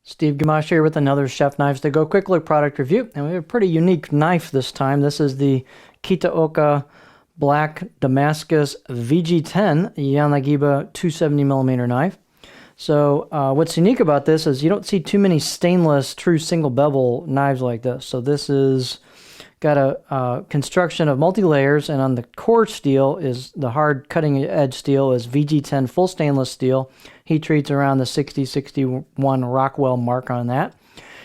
Steve Gamache here with another Chef Knives to Go quick look product review, and we have a pretty unique knife this time. This is the Kitaoka Black Damascus VG-10 Yanagiba 270mm knife. So what's unique about this is you don't see too many stainless true single bevel knives like this. So this is got a construction of multi-layers, and on the core steel is the hard cutting edge steel is VG-10 full stainless steel. Heat treats around the 60-61 Rockwell mark on that.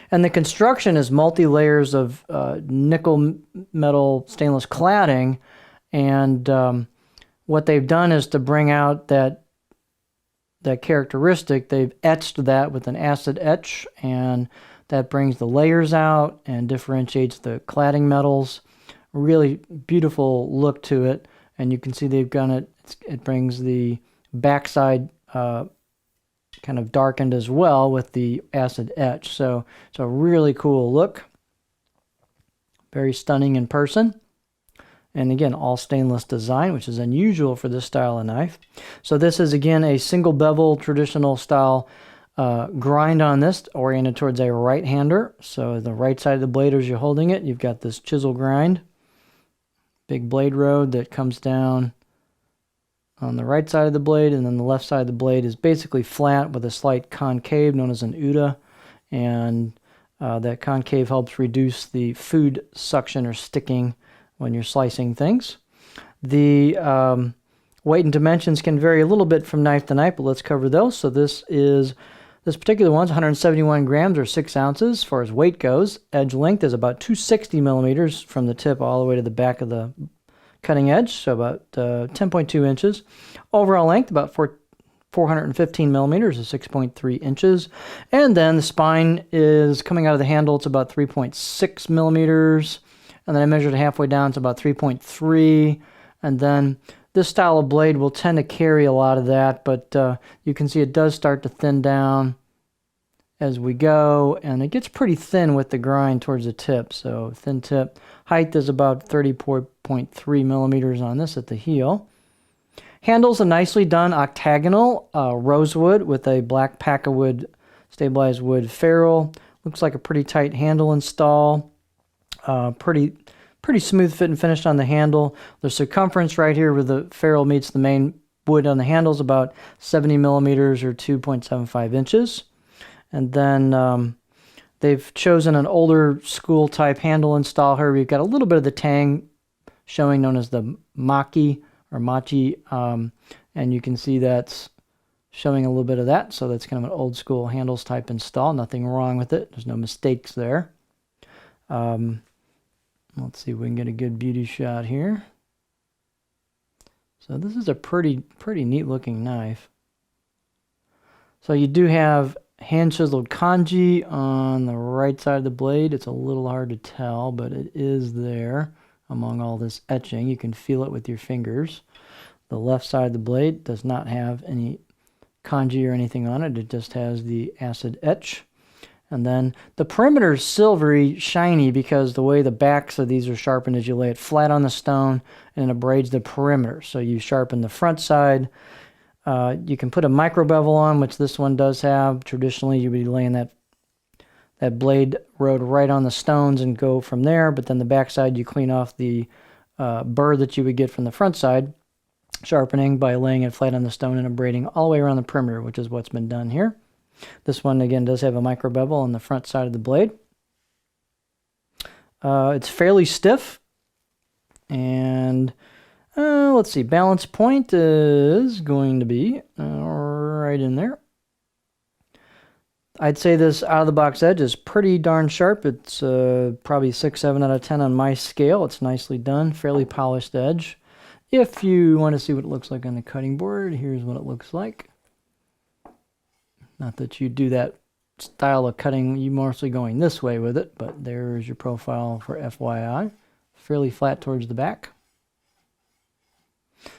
And the construction is multi-layers of nickel metal stainless cladding, and what they've done is to bring out that characteristic, they've etched that with an acid etch, and that brings the layers out and differentiates the cladding metals. Really beautiful look to it, and you can see they've done it. It brings the backside kind of darkened as well with the acid etch. So it's a really cool look. Very stunning in person. And again, all stainless design, which is unusual for this style of knife. So this is again a single bevel traditional style grind on this, oriented towards a right-hander. So the right side of the blade as you're holding it, you've got this chisel grind. Big blade road that comes down on the right side of the blade, and then the left side of the blade is basically flat with a slight concave known as an UDA, and that concave helps reduce the food suction or sticking when you're slicing things. The weight and dimensions can vary a little bit from knife to knife, but let's cover those. So this particular one's 171 grams or 6 ounces as far as weight goes. Edge length is about 260 millimeters from the tip all the way to the back of the cutting edge, so about 10.2 inches. Overall length about 415 millimeters or 6.3 inches. And then the spine is coming out of the handle, it's about 3.6 millimeters. And then I measured it halfway down, it's about 3.3. And then this style of blade will tend to carry a lot of that, but you can see it does start to thin down as we go, and it gets pretty thin with the grind towards the tip. So thin tip. Height is about 34.3 millimeters on this at the heel. Handle's a nicely done octagonal rosewood with a black packawood stabilized wood ferrule. Looks like a pretty tight handle install. Pretty smooth fit and finish on the handle. The circumference right here where the ferrule meets the main wood on the handle is about 70 millimeters or 2.75 inches. And then they've chosen an older school type handle install here. We've got a little bit of the tang showing, known as the maki or machi, and you can see that's showing a little bit of that. So that's kind of an old school handles type install. Nothing wrong with it. There's no mistakes there. Let's see if we can get a good beauty shot here. So this is a pretty neat looking knife. So you do have hand chiseled kanji on the right side of the blade. It's a little hard to tell, but it is there among all this etching. You can feel it with your fingers. The left side of the blade does not have any kanji or anything on it. It just has the acid etch. And then the perimeter is silvery, shiny, because the way the backs of these are sharpened is you lay it flat on the stone and it abrades the perimeter. So you sharpen the front side. You can put a micro bevel on, which this one does have. Traditionally, you would be laying that blade road right on the stones and go from there. But then the back side, you clean off the burr that you would get from the front side, sharpening by laying it flat on the stone and abrading all the way around the perimeter, which is what's been done here. This one, again, does have a micro bevel on the front side of the blade. It's fairly stiff. And let's see, balance point is going to be right in there. I'd say this out-of-the-box edge is pretty darn sharp. It's probably 6, 7 out of 10 on my scale. It's nicely done, fairly polished edge. If you want to see what it looks like on the cutting board, here's what it looks like. Not that you do that style of cutting, you mostly going this way with it, but there's your profile for FYI. Fairly flat towards the back.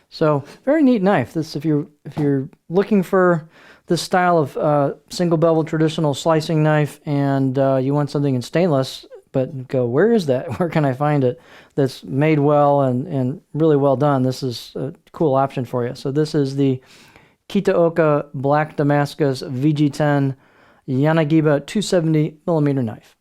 So very neat knife. This, if you're looking for this style of single bevel traditional slicing knife, and you want something in stainless, but go, where is that? Where can I find it? That's made well and really well done. This is a cool option for you. So this is the Kitaoka Black Damascus VG-10 Yanagiba 270 millimeter knife.